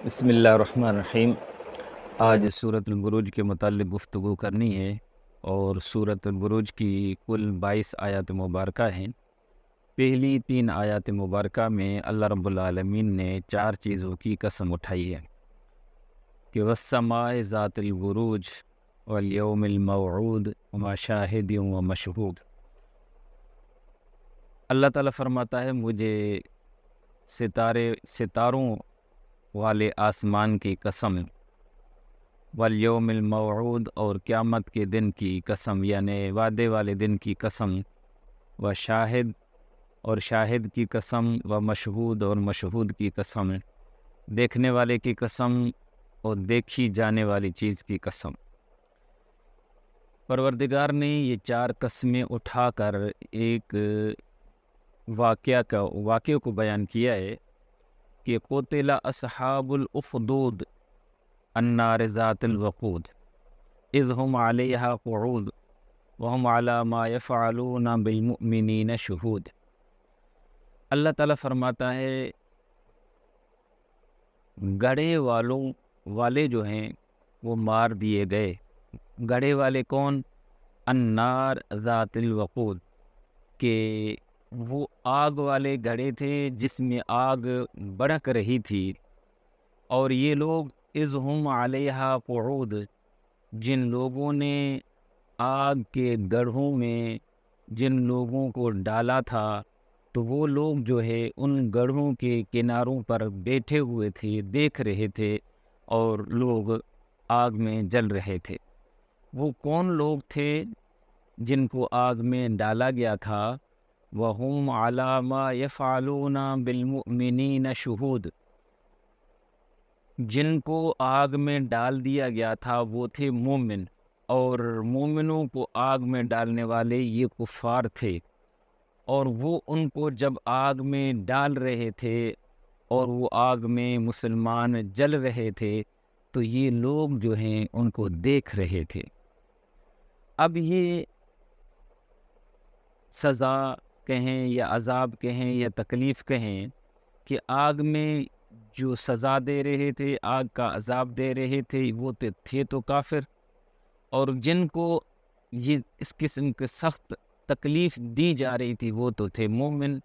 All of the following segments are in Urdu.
بسم اللہ الرحمن الرحیم۔ آج سورۃ البروج کے متعلق گفتگو کرنی ہے، اور سورۃ البروج کی کل 22 آیات مبارکہ ہیں۔ پہلی 3 آیات مبارکہ میں اللہ رب العالمین نے 4 چیزوں کی قسم اٹھائی ہے کہ والسماء ذات البروج والیوم الموعود وما شاہد و مشہود۔ اللہ تعالیٰ فرماتا ہے مجھے ستاروں والے آسمان کی قسم، والیوم الموعود اور قیامت کے دن کی قسم یعنی وعدے والے دن کی قسم، و شاہد اور شاہد کی قسم، و مشہود اور مشہود کی قسم، دیکھنے والے کی قسم اور دیکھی جانے والی چیز کی قسم۔ پروردگار نے یہ 4 قسمیں اٹھا کر ایک واقعہ کو بیان کیا ہے کہ قتل اصحاب الاخدود النار ذات الوقود اذ هم علیہا قعود وهم علی ما یفعلون بالمؤمنین شہود۔ اللہ تعالیٰ فرماتا ہے گڑھے والے جو ہیں وہ مار دیے گئے۔ گڑھے والے کون؟ النار ذات الوقود، کہ وہ آگ والے گڑھے تھے جس میں آگ بھڑک رہی تھی، اور یہ لوگ اذ ہم علیہا قعود، جن لوگوں نے آگ کے گڑھوں میں جن لوگوں کو ڈالا تھا، تو وہ لوگ جو ہے ان گڑھوں کے کناروں پر بیٹھے ہوئے تھے، دیکھ رہے تھے، اور لوگ آگ میں جل رہے تھے۔ وہ کون لوگ تھے جن کو آگ میں ڈالا گیا تھا؟ وَهُمْ عَلَى مَا يَفْعَلُونَ بِالْمُؤْمِنِينَ شُهُودٌ، جن کو آگ میں ڈال دیا گیا تھا وہ تھے مومن، اور مومنوں کو آگ میں ڈالنے والے یہ کفار تھے، اور وہ ان کو جب آگ میں ڈال رہے تھے اور وہ آگ میں مسلمان جل رہے تھے، تو یہ لوگ جو ہیں ان کو دیکھ رہے تھے۔ اب یہ سزا کہیں یا عذاب کہیں یا تکلیف کہیں کہ آگ میں جو سزا دے رہے تھے، آگ کا عذاب دے رہے تھے، وہ تھے تو کافر، اور جن کو یہ اس قسم کے سخت تکلیف دی جا رہی تھی وہ تو تھے مومن۔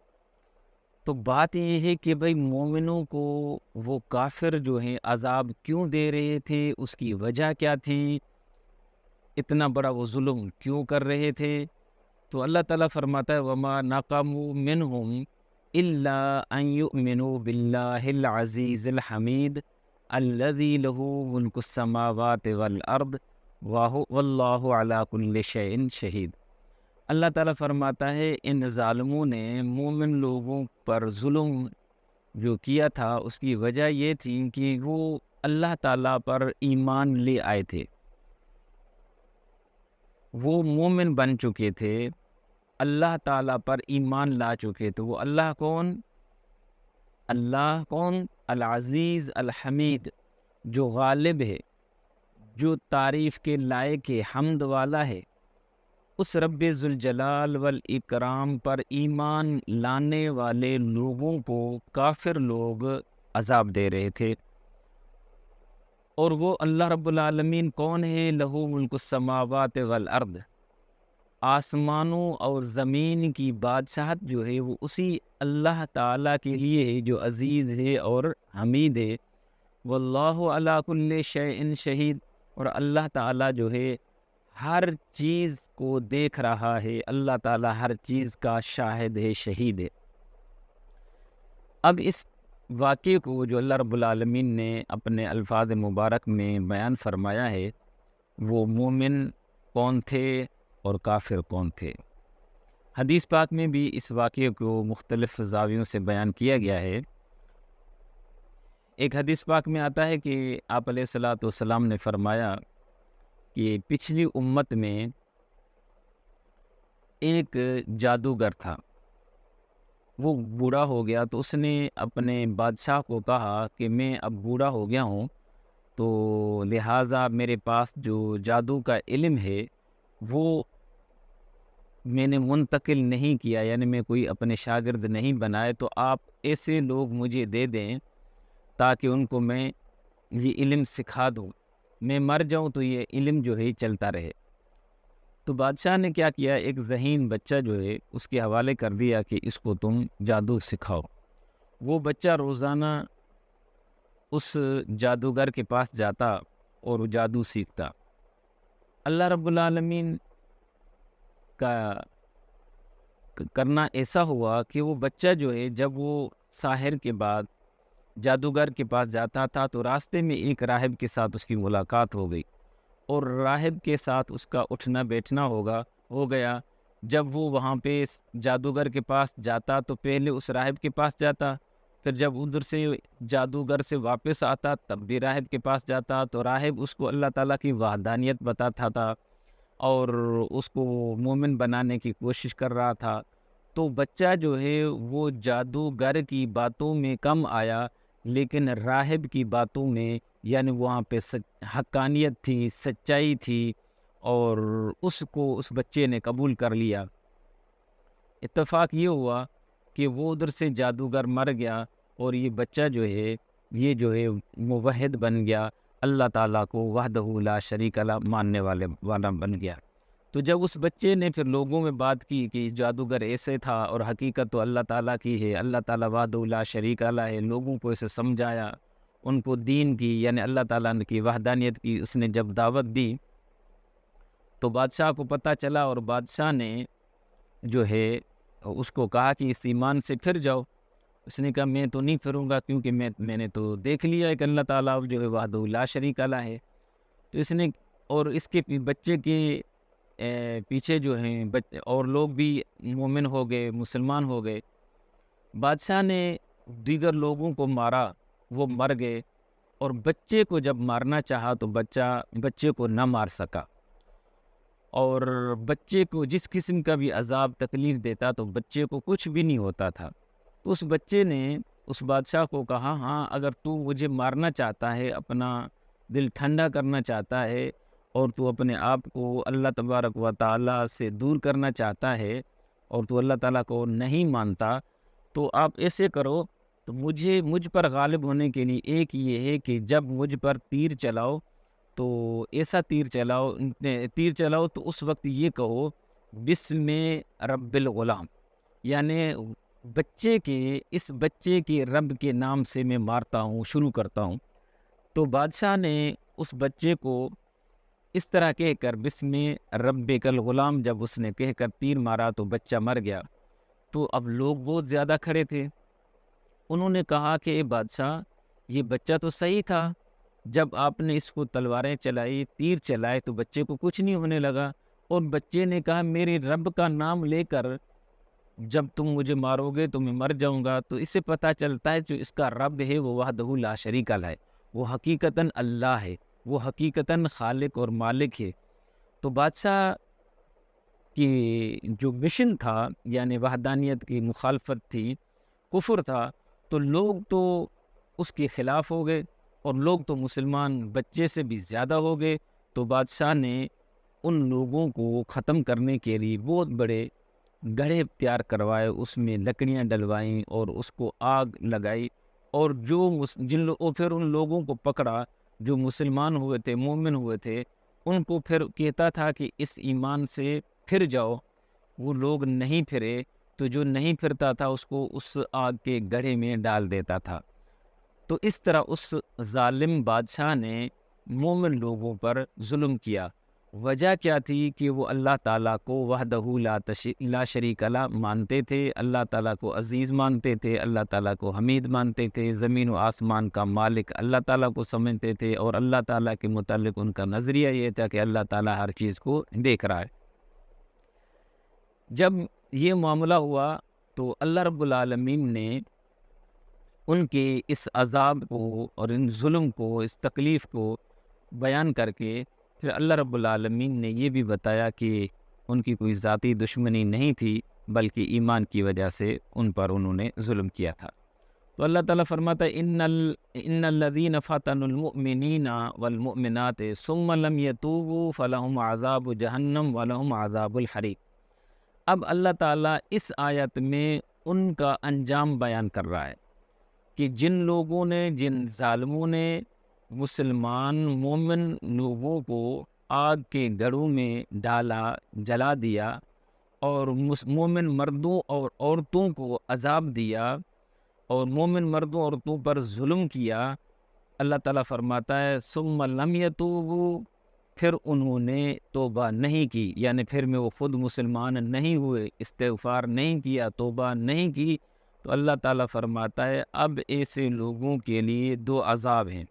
تو بات یہ ہے کہ بھئی مومنوں کو وہ کافر جو ہیں عذاب کیوں دے رہے تھے، اس کی وجہ کیا تھی، اتنا بڑا وہ ظلم کیوں کر رہے تھے؟ تو اللہ تعالیٰ فرماتا ہے وَمَا نَقَمُوا مِنْهُمْ إِلَّا أَن يُؤْمِنُوا بِاللَّهِ الْعَزِيزِ الْحَمِيدِ الَّذِي لَهُ مُلْكُ السَّمَاوَاتِ وَالْأَرْضِ وَاللَّهُ عَلَى كُلِّ شَيْءٍ شَهِيدٌ۔ اللہ تعالیٰ فرماتا ہے ان ظالموں نے مومن لوگوں پر ظلم جو کیا تھا اس کی وجہ یہ تھی کہ وہ اللہ تعالیٰ پر ایمان لے آئے تھے، وہ مومن بن چکے تھے، اللہ تعالیٰ پر ایمان لا چکے تھے۔ وہ اللہ کون؟ اللہ کون؟ العزیز الحمید، جو غالب ہے، جو تعریف کے لائق ہے، حمد والا ہے۔ اس رب ذوالجلال والاکرام پر ایمان لانے والے لوگوں کو کافر لوگ عذاب دے رہے تھے۔ اور وہ اللہ رب العالمین کون ہے؟ لہو ملک السماوات والارض، آسمانوں اور زمین کی بادشاہت جو ہے وہ اسی اللہ تعالیٰ کے لیے ہے جو عزیز ہے اور حمید ہے۔ واللہ علی کل شیء شہید، اور اللہ تعالیٰ جو ہے ہر چیز کو دیکھ رہا ہے، اللہ تعالیٰ ہر چیز کا شاہد ہے، شہید ہے۔ اب اس واقعے کو جو اللہ رب العالمین نے اپنے الفاظ مبارک میں بیان فرمایا ہے، وہ مومن کون تھے اور کافر کون تھے۔ حدیث پاک میں بھی اس واقعے کو مختلف زاویوں سے بیان کیا گیا ہے۔ ایک حدیث پاک میں آتا ہے کہ آپ علیہ الصلوۃ والسلام نے فرمایا کہ پچھلی امت میں ایک جادوگر تھا، وہ بوڑھا ہو گیا، تو اس نے اپنے بادشاہ کو کہا کہ میں اب بوڑھا ہو گیا ہوں، تو لہٰذا میرے پاس جو جادو کا علم ہے وہ میں نے منتقل نہیں کیا، یعنی میں کوئی اپنے شاگرد نہیں بنائے، تو آپ ایسے لوگ مجھے دے دیں تاکہ ان کو میں یہ علم سکھا دوں، میں مر جاؤں تو یہ علم جو ہے چلتا رہے۔ تو بادشاہ نے کیا کیا، ایک ذہین بچہ جو ہے اس کے حوالے کر دیا کہ اس کو تم جادو سکھاؤ۔ وہ بچہ روزانہ اس جادوگر کے پاس جاتا اور وہ جادو سیکھتا۔ اللہ رب العالمین کا کرنا ایسا ہوا کہ وہ بچہ جو ہے جب وہ ساحر کے بعد جادوگر کے پاس جاتا تھا تو راستے میں ایک راہب کے ساتھ اس کی ملاقات ہو گئی، اور راہب کے ساتھ اس کا اٹھنا بیٹھنا ہو گیا۔ جب وہ وہاں پہ جادوگر کے پاس جاتا تو پہلے اس راہب کے پاس جاتا، پھر جب ادھر سے جادوگر سے واپس آتا تب بھی راہب کے پاس جاتا، تو راہب اس کو اللہ تعالیٰ کی وحدانیت بتاتا تھا اور اس کو مومن بنانے کی کوشش کر رہا تھا۔ تو بچہ جو ہے وہ جادوگر کی باتوں میں کم آیا، لیکن راہب کی باتوں میں، یعنی وہاں پہ حقانیت تھی، سچائی تھی، اور اس کو اس بچے نے قبول کر لیا۔ اتفاق یہ ہوا کہ وہ ادھر سے جادوگر مر گیا اور یہ بچہ جو ہے موحد بن گیا، اللہ تعالیٰ کو وحدہ لا شریک لہ ماننے والا بن گیا۔ تو جب اس بچے نے پھر لوگوں میں بات کی کہ جادوگر ایسے تھا اور حقیقت تو اللہ تعالیٰ کی ہے، اللہ تعالیٰ وحدہ لا شریک لہ ہے، لوگوں کو اسے سمجھایا، ان کو دین کی یعنی اللہ تعالیٰ کی وحدانیت کی اس نے جب دعوت دی تو بادشاہ کو پتہ چلا، اور بادشاہ نے جو ہے اس کو کہا کہ اس ایمان سے پھر جاؤ۔ اس نے کہا میں تو نہیں پھروں گا، کیونکہ میں نے تو دیکھ لیا ہے کہ اللہ تعالیٰ جو ہے وحدہ لا شریک لہ ہے۔ تو اس نے اور اس کے بچے کے پیچھے جو ہیں اور لوگ بھی مومن ہو گئے، مسلمان ہو گئے۔ بادشاہ نے دیگر لوگوں کو مارا، وہ مر گئے، اور بچے کو جب مارنا چاہا تو بچے کو نہ مار سکا، اور بچے کو جس قسم کا بھی عذاب تکلیف دیتا تو بچے کو کچھ بھی نہیں ہوتا تھا۔ تو اس بچے نے اس بادشاہ کو کہا، ہاں اگر تو مجھے مارنا چاہتا ہے، اپنا دل ٹھنڈا کرنا چاہتا ہے، اور تو اپنے آپ کو اللہ تبارک و تعالیٰ سے دور کرنا چاہتا ہے، اور تو اللہ تعالیٰ کو نہیں مانتا، تو آپ ایسے کرو، تو مجھ پر غالب ہونے کے لیے ایک یہ ہے کہ جب مجھ پر تیر چلاؤ تو ایسا تیر چلاؤ تو اس وقت یہ کہو بسم رب الغلام، یعنی اس بچے کے رب کے نام سے میں مارتا ہوں، شروع کرتا ہوں۔ تو بادشاہ نے اس بچے کو اس طرح کہہ کر بسم ربک الغلام جب اس نے کہہ کر تیر مارا تو بچہ مر گیا۔ تو اب لوگ بہت زیادہ کھڑے تھے، انہوں نے کہا کہ اے بادشاہ، یہ بچہ تو صحیح تھا، جب آپ نے اس کو تلواریں چلائی، تیر چلائے تو بچے کو کچھ نہیں ہونے لگا، اور بچے نے کہا میرے رب کا نام لے کر جب تم مجھے مارو گے تو میں مر جاؤں گا۔ تو اس سے پتہ چلتا ہے جو اس کا رب ہے وہ وحدہ لا شریک لہ ہے، وہ حقیقتاً اللہ ہے، وہ حقیقتاً خالق اور مالک ہے۔ تو بادشاہ کی جو مشن تھا، یعنی وحدانیت کی مخالفت تھی، کفر تھا، تو لوگ تو اس کے خلاف ہو گئے، اور لوگ تو مسلمان بچے سے بھی زیادہ ہو گئے۔ تو بادشاہ نے ان لوگوں کو ختم کرنے کے لیے بہت بڑے گڑھے تیار کروائے، اس میں لکڑیاں ڈلوائیں اور اس کو آگ لگائی، اور پھر ان لوگوں کو پکڑا جو مسلمان ہوئے تھے، مومن ہوئے تھے، ان کو پھر کہتا تھا کہ اس ایمان سے پھر جاؤ۔ وہ لوگ نہیں پھرے، تو جو نہیں پھرتا تھا اس کو اس آگ کے گڑھے میں ڈال دیتا تھا۔ تو اس طرح اس ظالم بادشاہ نے مومن لوگوں پر ظلم کیا۔ وجہ کیا تھی کہ وہ اللہ تعالیٰ کو وحدہ لا شریک لہ مانتے تھے، اللہ تعالیٰ کو عزیز مانتے تھے، اللہ تعالیٰ کو حمید مانتے تھے، زمین و آسمان کا مالک اللہ تعالیٰ کو سمجھتے تھے، اور اللہ تعالیٰ کے متعلق ان کا نظریہ یہ تھا کہ اللہ تعالیٰ ہر چیز کو دیکھ رہا ہے۔ جب یہ معاملہ ہوا تو اللہ رب العالمین نے ان کے اس عذاب کو اور ان ظلم کو، اس تکلیف کو بیان کر کے پھر اللہ رب العالمین نے یہ بھی بتایا کہ ان کی کوئی ذاتی دشمنی نہیں تھی، بلکہ ایمان کی وجہ سے ان پر انہوں نے ظلم کیا تھا۔ تو اللہ تعالیٰ فرماتا ہے ان الذین فتنوا المؤمنین والمؤمنات ثم لم یتوبوا فلہم عذاب جہنم ولہم عذاب الحریق۔ اب اللہ تعالیٰ اس آیت میں ان کا انجام بیان کر رہا ہے کہ جن لوگوں نے، جن ظالموں نے مسلمان مومن لوگوں کو آگ کے گڑھوں میں ڈالا، جلا دیا، اور مومن مردوں اور عورتوں کو عذاب دیا، اور مومن مردوں اور عورتوں پر ظلم کیا، اللہ تعالیٰ فرماتا ہے ثم لم یتوبوا، پھر انہوں نے توبہ نہیں کی، یعنی پھر میں وہ خود مسلمان نہیں ہوئے، استغفار نہیں کیا، توبہ نہیں کی، تو اللہ تعالیٰ فرماتا ہے اب ایسے لوگوں کے لیے دو عذاب ہیں،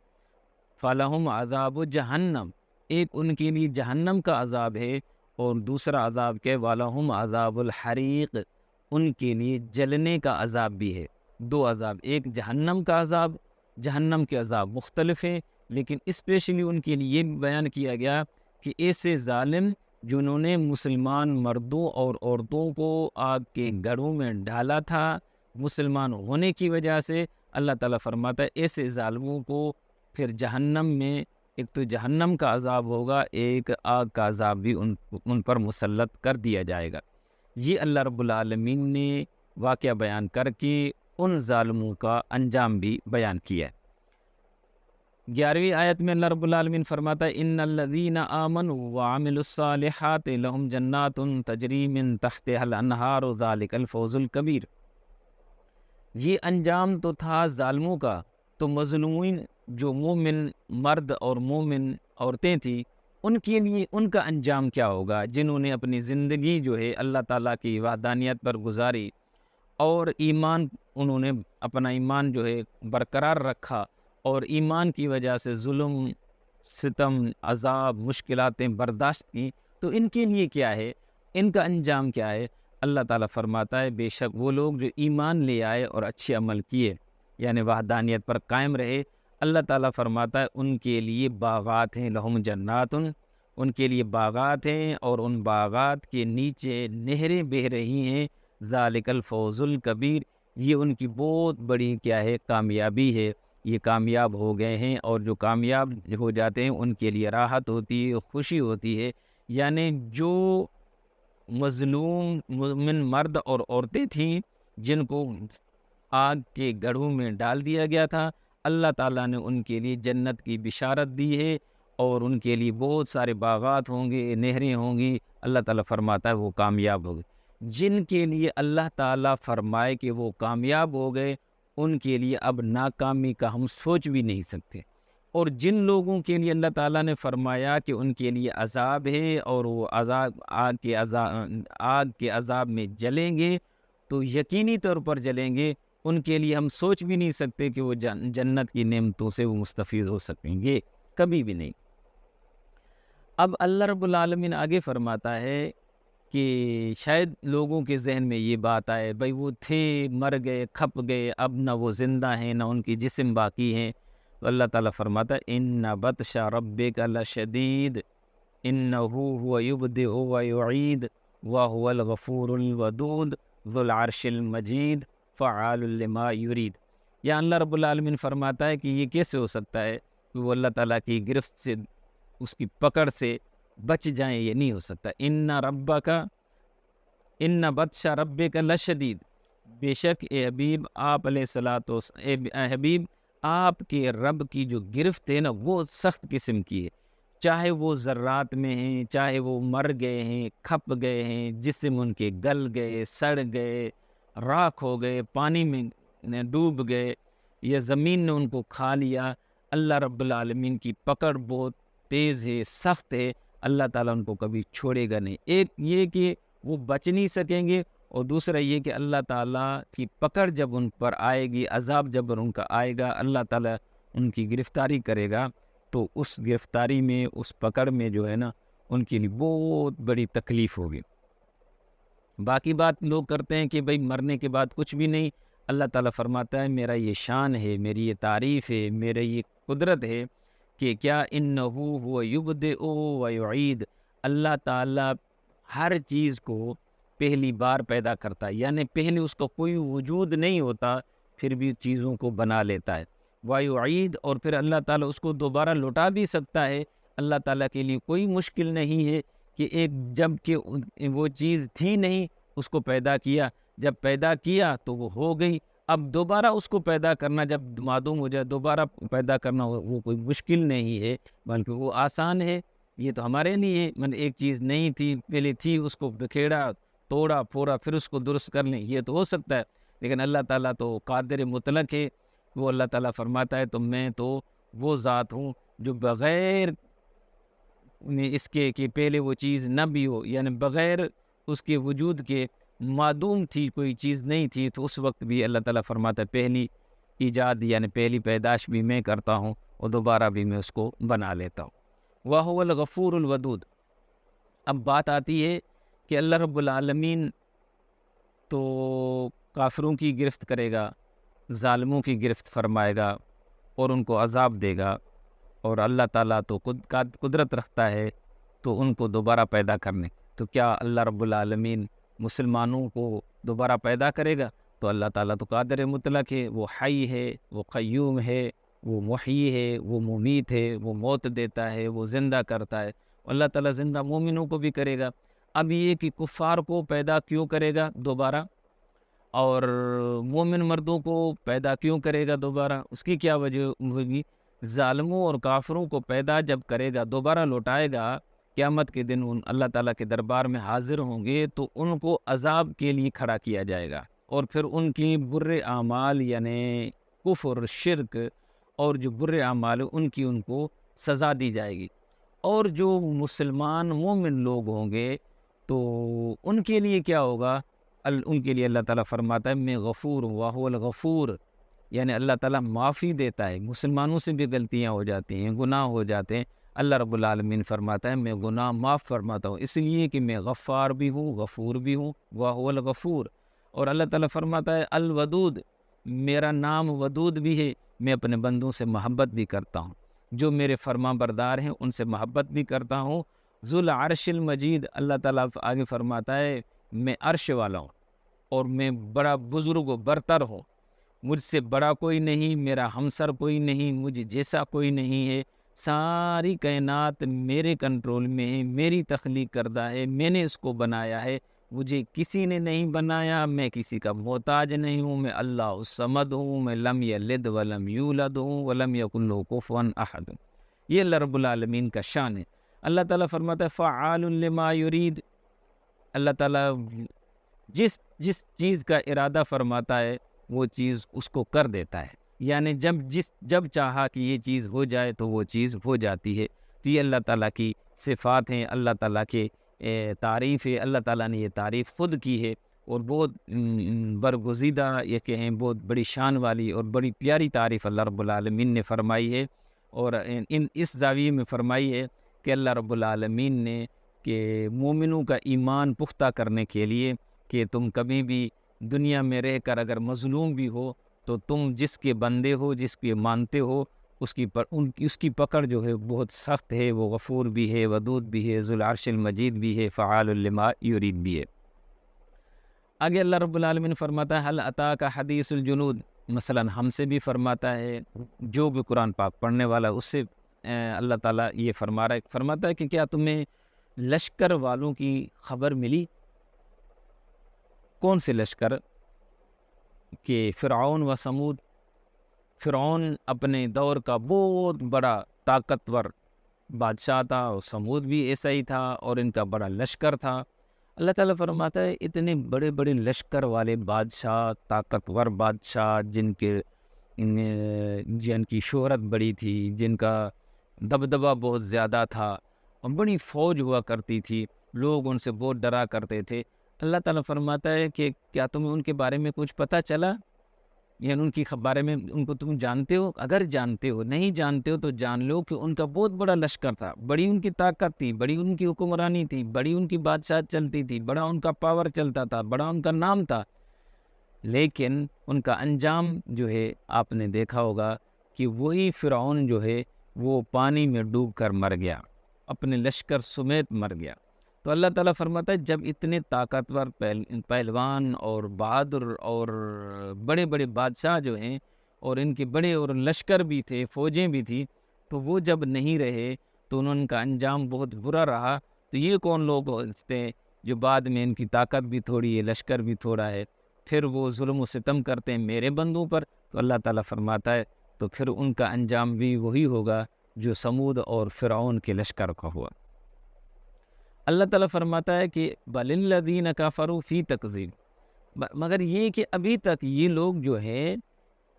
فَلَهُمْ عذاب جہنم، ایک ان کے لیے جہنم کا عذاب ہے، اور دوسرا عذاب کہ وَلَهُمْ عذاب الحریق، ان کے لیے جلنے کا عذاب بھی ہے۔ دو عذاب، ایک جہنم کا عذاب، جہنم کے عذاب مختلف ہیں، لیکن اسپیشلی ان کے لیے یہ بیان کیا گیا کہ ایسے ظالم جنہوں نے مسلمان مردوں اور عورتوں کو آگ کے گڑھوں میں ڈالا تھا مسلمان ہونے کی وجہ سے، اللہ تعالیٰ فرماتا ہے ایسے ظالموں کو پھر جہنم میں ایک تو جہنم کا عذاب ہوگا، ایک آگ کا عذاب بھی ان پر مسلط کر دیا جائے گا۔ یہ اللہ رب العالمین نے واقعہ بیان کر کے ان ظالموں کا انجام بھی بیان کیا ہے۔ 11ویں آیت میں اللہ رب العالمین فرماتا ہے ان الذین آمنوا وعملوا الصالحات لہم جنات تجری من تحتها الانہار ذلک الفوز الکبیر۔ یہ انجام تو تھا ظالموں کا، تو مظلومین جو مومن مرد اور مومن عورتیں تھیں ان کے لیے ان کا انجام کیا ہوگا، جنہوں نے اپنی زندگی جو ہے اللہ تعالیٰ کی وحدانیت پر گزاری، اور ایمان انہوں نے اپنا ایمان جو ہے برقرار رکھا، اور ایمان کی وجہ سے ظلم، ستم، عذاب، مشکلاتیں برداشت کی، تو ان کے لیے کیا ہے، ان کا انجام کیا ہے؟ اللہ تعالیٰ فرماتا ہے بے شک وہ لوگ جو ایمان لے آئے اور اچھے عمل کیے، یعنی وحدانیت پر قائم رہے، اللہ تعالیٰ فرماتا ہے ان کے لیے باغات ہیں، لہم جنات، ان کے لیے باغات ہیں، اور ان باغات کے نیچے نہریں بہہ رہی ہیں، ذالک الفوز الکبیر، یہ ان کی بہت بڑی کیا ہے، کامیابی ہے، یہ کامیاب ہو گئے ہیں، اور جو کامیاب ہو جاتے ہیں ان کے لیے راحت ہوتی ہے، خوشی ہوتی ہے۔ یعنی جو مظلوم مومن مرد اور عورتیں تھیں جن کو آگ کے گڑھوں میں ڈال دیا گیا تھا، اللہ تعالیٰ نے ان کے لیے جنت کی بشارت دی ہے، اور ان کے لیے بہت سارے باغات ہوں گے، نہریں ہوں گی، اللہ تعالیٰ فرماتا ہے وہ کامیاب ہو گئے۔ جن کے لیے اللہ تعالیٰ فرمائے کہ وہ کامیاب ہو گئے، ان کے لیے اب ناکامی کا ہم سوچ بھی نہیں سکتے، اور جن لوگوں کے لیے اللہ تعالیٰ نے فرمایا کہ ان کے لیے عذاب ہے اور وہ آگ کے عذاب میں جلیں گے، تو یقینی طور پر جلیں گے، ان کے لیے ہم سوچ بھی نہیں سکتے کہ وہ جنت کی نعمتوں سے وہ مستفید ہو سکیں گے، کبھی بھی نہیں۔ اب اللہ رب العالمین آگے فرماتا ہے کہ شاید لوگوں کے ذہن میں یہ بات آئے، بھئی وہ تھے، مر گئے، کھپ گئے، اب نہ وہ زندہ ہیں نہ ان کی جسم باقی ہیں، تو اللہ تعالیٰ فرماتا ہے ان بطش ربک لشدید انہ هو یبدئ ویعید وهو الغفور الودود ذو العرش المجید فعال لما یرید۔ یا اللہ رب العالمین فرماتا ہے کہ یہ کیسے ہو سکتا ہے کہ وہ اللہ تعالیٰ کی گرفت سے، اس کی پکڑ سے بچ جائیں، یہ نہیں ہو سکتا۔ ان بطش ربک لشدید، بے شک اے حبیب آپ علیہ الصلوۃ والسلام، اے حبیب آپ کے رب کی جو گرفت ہے نا وہ سخت قسم کی ہے، چاہے وہ ذرات میں ہیں، چاہے وہ مر گئے ہیں، کھپ گئے ہیں، جسم ان کے گل گئے، سڑ گئے، راکھ ہو گئے، پانی میں ڈوب گئے، یا زمین نے ان کو کھا لیا، اللہ رب العالمین کی پکڑ بہت تیز ہے، سخت ہے، اللہ تعالیٰ ان کو کبھی چھوڑے گا نہیں۔ ایک یہ کہ وہ بچ نہیں سکیں گے، اور دوسرا یہ کہ اللہ تعالیٰ کی پکڑ جب ان پر آئے گی، عذاب جب ان کا آئے گا، اللہ تعالیٰ ان کی گرفتاری کرے گا، تو اس گرفتاری میں، اس پکڑ میں جو ہے نا ان کے لیے بہت بڑی تکلیف ہوگی۔ باقی بات لوگ کرتے ہیں کہ بھئی مرنے کے بعد کچھ بھی نہیں، اللہ تعالیٰ فرماتا ہے میرا یہ شان ہے، میری یہ تعریف ہے، میرا یہ قدرت ہے کہ کیا انہ هو یبدئ ویعید، اللہ تعالیٰ ہر چیز کو پہلی بار پیدا کرتا ہے، یعنی پہلے اس کا کوئی وجود نہیں ہوتا، پھر بھی چیزوں کو بنا لیتا ہے، ویعید، اور پھر اللہ تعالیٰ اس کو دوبارہ لوٹا بھی سکتا ہے۔ اللہ تعالیٰ کے لیے کوئی مشکل نہیں ہے کہ ایک جب کہ وہ چیز تھی نہیں اس کو پیدا کیا، جب پیدا کیا تو وہ ہو گئی، اب دوبارہ اس کو پیدا کرنا جب معدوم ہو جائے، دوبارہ پیدا کرنا وہ کوئی مشکل نہیں ہے، بلکہ وہ آسان ہے۔ یہ تو ہمارے لیے ایک چیز نہیں تھی، پہلے تھی، اس کو بکھیڑا، توڑا پھوڑا، پھر اس کو درست کر لیں، یہ تو ہو سکتا ہے، لیکن اللہ تعالیٰ تو قادر مطلق ہے۔ وہ اللہ تعالیٰ فرماتا ہے تو میں تو وہ ذات ہوں جو بغیر اس کے کہ پہلے وہ چیز نہ بھی ہو، یعنی بغیر اس کے وجود کے معدوم تھی، کوئی چیز نہیں تھی، تو اس وقت بھی اللہ تعالیٰ فرماتا ہے پہلی ایجاد یعنی پہلی پیدائش بھی میں کرتا ہوں اور دوبارہ بھی میں اس کو بنا لیتا ہوں۔ وَهُوَ الْغَفُورُ الْوَدُودُ۔ اب بات آتی ہے کہ اللہ رب العالمین تو کافروں کی گرفت کرے گا، ظالموں کی گرفت فرمائے گا اور ان کو عذاب دے گا، اور اللہ تعالیٰ تو قدرت رکھتا ہے تو ان کو دوبارہ پیدا کرنے۔ تو کیا اللہ رب العالمین مسلمانوں کو دوبارہ پیدا کرے گا؟ تو اللہ تعالیٰ تو قادر مطلق ہے، وہ حی ہے، وہ قیوم ہے، وہ محیی ہے، وہ ممیت ہے، وہ موت دیتا ہے، وہ زندہ کرتا ہے۔ اللہ تعالیٰ زندہ مومنوں کو بھی کرے گا۔ اب یہ کہ کفار کو پیدا کیوں کرے گا دوبارہ، اور مومن مردوں کو پیدا کیوں کرے گا دوبارہ، اس کی کیا وجہ ہوگی؟ ظالموں اور کافروں کو پیدا جب کرے گا، دوبارہ لوٹائے گا، قیامت کے دن ان اللہ تعالیٰ کے دربار میں حاضر ہوں گے تو ان کو عذاب کے لیے کھڑا کیا جائے گا، اور پھر ان کی برے اعمال یعنی کفر، شرک اور جو برے اعمال ان کو سزا دی جائے گی۔ اور جو مسلمان مومن لوگ ہوں گے تو ان کے لیے کیا ہوگا؟ ان کے لیے اللہ تعالیٰ فرماتا ہے میں غفور ہوں، وَهُوَ الْغَفُورُ، یعنی اللہ تعالیٰ معافی دیتا ہے۔ مسلمانوں سے بھی غلطیاں ہو جاتی ہیں، گناہ ہو جاتے ہیں، اللہ رب العالمین فرماتا ہے میں گناہ معاف فرماتا ہوں، اس لیے کہ میں غفار بھی ہوں، غفور بھی ہوں، وَهُوَ الْغَفُورُ۔ اور اللہ تعالیٰ فرماتا ہے الودود، میرا نام ودود بھی ہے، میں اپنے بندوں سے محبت بھی کرتا ہوں، جو میرے فرما بردار ہیں ان سے محبت بھی کرتا ہوں۔ ذو العرش المجید، اللہ تعالیٰ آگے فرماتا ہے میں عرش والا ہوں اور میں بڑا بزرگ و برتر ہوں، مجھ سے بڑا کوئی نہیں، میرا ہمسر کوئی نہیں، مجھے جیسا کوئی نہیں ہے، ساری کائنات میرے کنٹرول میں ہے، میری تخلیق کردہ ہے، میں نے اس کو بنایا ہے، مجھے کسی نے نہیں بنایا، میں کسی کا محتاج نہیں ہوں، میں اللہ الصمد ہوں، میں لم یلد ولم یولد ہوں ولم یکن لہ کفوا احد۔ یہ اللہ رب العالمین کا شان ہے۔ اللہ تعالیٰ فرماتا ہے فعال لما یرید، اللہ تعالیٰ جس چیز کا ارادہ فرماتا ہے وہ چیز اس کو کر دیتا ہے، یعنی جب چاہا کہ یہ چیز ہو جائے تو وہ چیز ہو جاتی ہے۔ تو یہ اللہ تعالیٰ کی صفات ہیں، اللہ تعالیٰ کے تعریف ہے، اللہ تعالیٰ نے یہ تعریف خود کی ہے، اور بہت برگزیدہ یہ کہیں بہت بڑی شان والی اور بڑی پیاری تعریف اللہ رب العالمین نے فرمائی ہے، اور اس زاویے میں فرمائی ہے کہ اللہ رب العالمین نے کہ مومنوں کا ایمان پختہ کرنے کے لیے کہ تم کبھی بھی دنیا میں رہ کر اگر مظلوم بھی ہو تو تم جس کے بندے ہو، جس کے مانتے ہو، اس کی پکڑ جو ہے بہت سخت ہے، وہ غفور بھی ہے، ودود بھی ہے، ذو العرش المجید بھی ہے، فعال لما یرید بھی ہے۔ آگے اللہ رب العالمین فرماتا ہے حل اتاک حدیث الجنود، مثلا ہم سے بھی فرماتا ہے، جو بھی قرآن پاک پڑھنے والا اس سے اللہ تعالیٰ یہ فرماتا ہے کہ کیا تمہیں لشکر والوں کی خبر ملی؟ کون سے لشکر؟ کہ فرعون و سمود، فرعون اپنے دور کا بہت بڑا طاقتور بادشاہ تھا، اور سمود بھی ایسا ہی تھا، اور ان کا بڑا لشکر تھا۔ اللہ تعالیٰ فرماتا ہے اتنے بڑے بڑے لشکر والے بادشاہ، طاقتور بادشاہ، جن کی شہرت بڑی تھی، جن کا دبدبہ بہت زیادہ تھا، اور بڑی فوج ہوا کرتی تھی، لوگ ان سے بہت ڈرا کرتے تھے۔ اللہ تعالیٰ فرماتا ہے کہ کیا تمہیں ان کے بارے میں کچھ پتہ چلا؟ یعنی ان کی بارے میں ان کو تم جانتے ہو؟ اگر جانتے ہو، نہیں جانتے ہو تو جان لو کہ ان کا بہت بڑا لشکر تھا، بڑی ان کی طاقت تھی، بڑی ان کی حکمرانی تھی، بڑی ان کی بادشاہت چلتی تھی، بڑا ان کا پاور چلتا تھا، بڑا ان کا نام تھا، لیکن ان کا انجام جو ہے آپ نے دیکھا ہوگا کہ وہی فرعون جو ہے وہ پانی میں ڈوب کر مر گیا، اپنے لشکر سمیت مر گیا۔ تو اللہ تعالیٰ فرماتا ہے جب اتنے طاقتور پہلوان اور بہادر اور بڑے بڑے بادشاہ جو ہیں، اور ان کے بڑے اور لشکر بھی تھے، فوجیں بھی تھیں، تو وہ جب نہیں رہے تو ان کا انجام بہت برا رہا۔ تو یہ کون لوگ تھے جو بعد میں ان کی طاقت بھی تھوڑی ہے، لشکر بھی تھوڑا ہے، پھر وہ ظلم و ستم کرتے ہیں میرے بندوں پر، تو اللہ تعالیٰ فرماتا ہے تو پھر ان کا انجام بھی وہی ہوگا جو سمود اور فرعون کے لشکر کا ہوا۔ اللہ تعالیٰ فرماتا ہے کہ بل الذین کفروا فی تکذیب، مگر یہ کہ ابھی تک یہ لوگ جو ہے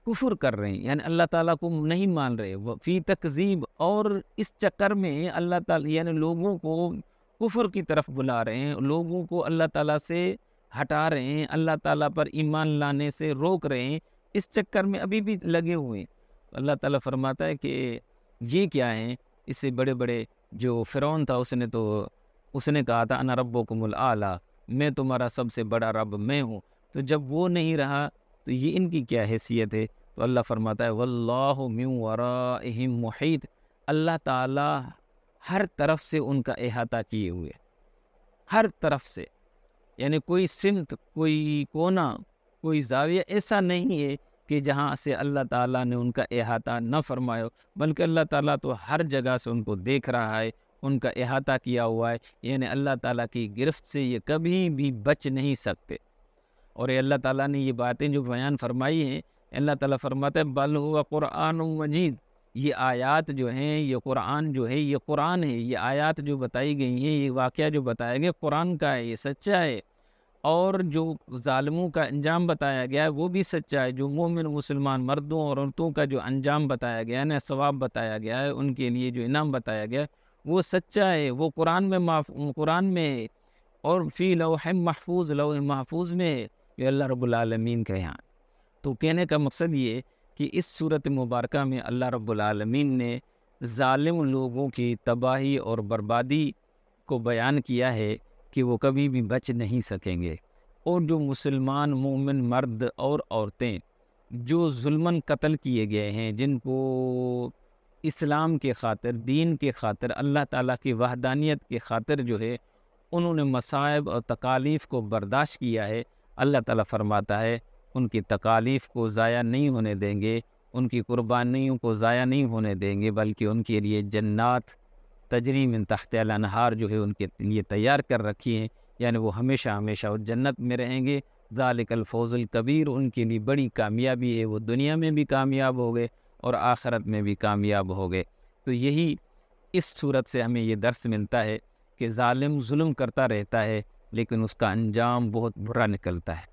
کفر کر رہے ہیں، یعنی اللہ تعالیٰ کو نہیں مان رہے، وہ فی تکذیب، اور اس چکر میں اللہ تعالیٰ یعنی لوگوں کو کفر کی طرف بلا رہے ہیں، لوگوں کو اللہ تعالیٰ سے ہٹا رہے ہیں، اللہ تعالیٰ پر ایمان لانے سے روک رہے ہیں، اس چکر میں ابھی بھی لگے ہوئے ہیں۔ اللہ تعالیٰ فرماتا ہے کہ یہ کیا ہیں، اس سے بڑے بڑے جو فرعون تھا اس نے کہا تھا انا ربکم الاعلی، میں تمہارا سب سے بڑا رب میں ہوں، تو جب وہ نہیں رہا تو یہ ان کی کیا حیثیت ہے؟ تو اللہ فرماتا ہے واللہ من ورائہم محیط، اللہ تعالیٰ ہر طرف سے ان کا احاطہ کیے ہوئے، ہر طرف سے، یعنی کوئی سمت، کوئی کونا، کوئی زاویہ ایسا نہیں ہے کہ جہاں سے اللہ تعالیٰ نے ان کا احاطہ نہ فرمایا، بلکہ اللہ تعالیٰ تو ہر جگہ سے ان کو دیکھ رہا ہے، ان کا احاطہ کیا ہوا ہے، یعنی اللہ تعالیٰ کی گرفت سے یہ کبھی بھی بچ نہیں سکتے۔ اور یہ اللہ تعالیٰ نے یہ باتیں جو بیان فرمائی ہیں، اللہ تعالیٰ فرماتا ہے بل ہوا قرآن مجید، یہ آیات جو ہیں، یہ قرآن جو ہے، یہ قرآن ہے، یہ آیات جو بتائی گئی ہیں، یہ واقعہ جو بتایا گیا قرآن کا ہے، یہ سچا ہے، اور جو ظالموں کا انجام بتایا گیا ہے وہ بھی سچا ہے، جو مومن مسلمان مردوں اور عورتوں کا جو انجام بتایا گیا ہے نا، ثواب بتایا گیا ہے، ان کے لیے جو انعام بتایا گیا ہے وہ سچا ہے، وہ قرآن میں ہے، اور فی لوح محفوظ، لوح محفوظ میں ہے، یہ اللہ رب العالمین کا یہاں۔ تو کہنے کا مقصد یہ کہ اس صورت مبارکہ میں اللہ رب العالمین نے ظالم لوگوں کی تباہی اور بربادی کو بیان کیا ہے کہ وہ کبھی بھی بچ نہیں سکیں گے، اور جو مسلمان مومن مرد اور عورتیں جو ظلماً قتل کیے گئے ہیں، جن کو اسلام کے خاطر، دین کے خاطر، اللہ تعالیٰ کی وحدانیت کے خاطر جو ہے انہوں نے مصائب اور تکالیف کو برداشت کیا ہے، اللہ تعالیٰ فرماتا ہے ان کی تکالیف کو ضائع نہیں ہونے دیں گے، ان کی قربانیوں کو ضائع نہیں ہونے دیں گے، بلکہ ان کے لیے جنات تجری من تحت الانہار جو ہے ان کے لیے تیار کر رکھی ہیں، یعنی وہ ہمیشہ ہمیشہ وہ جنت میں رہیں گے۔ ذالک الفوز الکبیر، ان کے لیے بڑی کامیابی ہے، وہ دنیا میں بھی کامیاب ہو گئے اور آخرت میں بھی کامیاب ہو گئے۔ تو یہی اس صورت سے ہمیں یہ درس ملتا ہے کہ ظالم ظلم کرتا رہتا ہے لیکن اس کا انجام بہت برا نکلتا ہے،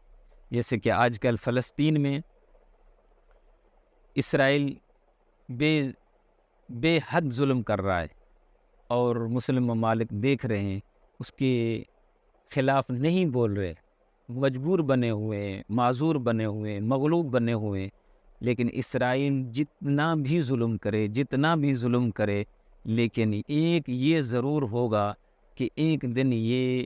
جیسے کہ آج کل فلسطین میں اسرائیل بے حد ظلم کر رہا ہے، اور مسلم ممالک دیکھ رہے ہیں، اس کے خلاف نہیں بول رہے، مجبور بنے ہوئے ہیں، معذور بنے ہوئے ہیں، مغلوب بنے ہوئے ہیں، لیکن اسرائیل جتنا بھی ظلم کرے لیکن ایک یہ ضرور ہوگا کہ ایک دن یہ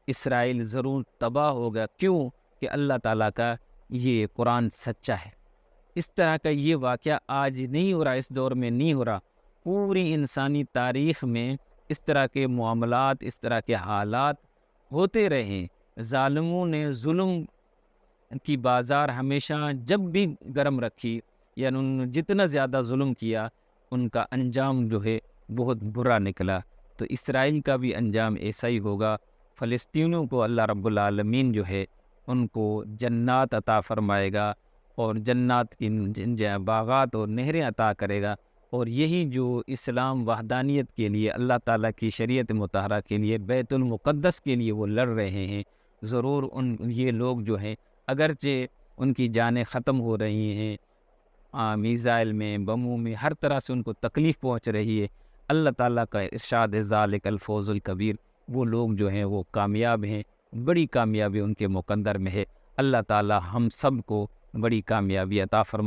اسرائیل ضرور تباہ ہوگا۔ کیوں؟ کہ اللہ تعالیٰ کا یہ قرآن سچا ہے۔ اس طرح کا یہ واقعہ آج نہیں ہو رہا، اس دور میں نہیں ہو رہا، پوری انسانی تاریخ میں اس طرح کے معاملات، اس طرح کے حالات ہوتے رہے ہیں۔ ظالموں نے ظلم کی بازار ہمیشہ جب بھی گرم رکھی، یعنی انہوں نے جتنا زیادہ ظلم کیا ان کا انجام جو ہے بہت برا نکلا۔ تو اسرائیل کا بھی انجام ایسا ہی ہوگا۔ فلسطینیوں کو اللہ رب العالمین جو ہے ان کو جنات عطا فرمائے گا، اور جنات کی باغات اور نہریں عطا کرے گا، اور یہی جو اسلام وحدانیت کے لیے، اللہ تعالیٰ کی شریعت مطہرہ کے لیے، بیت المقدس کے لیے وہ لڑ رہے ہیں، ضرور یہ لوگ جو ہیں اگرچہ ان کی جانیں ختم ہو رہی ہیں، میزائل میں، بموں میں، ہر طرح سے ان کو تکلیف پہنچ رہی ہے، اللہ تعالیٰ کا ارشاد ہے ذالک الفوز الکبیر، وہ لوگ جو ہیں وہ کامیاب ہیں، بڑی کامیابی ان کے مقدر میں ہے۔ اللہ تعالیٰ ہم سب کو بڑی کامیابی عطا فرمائے۔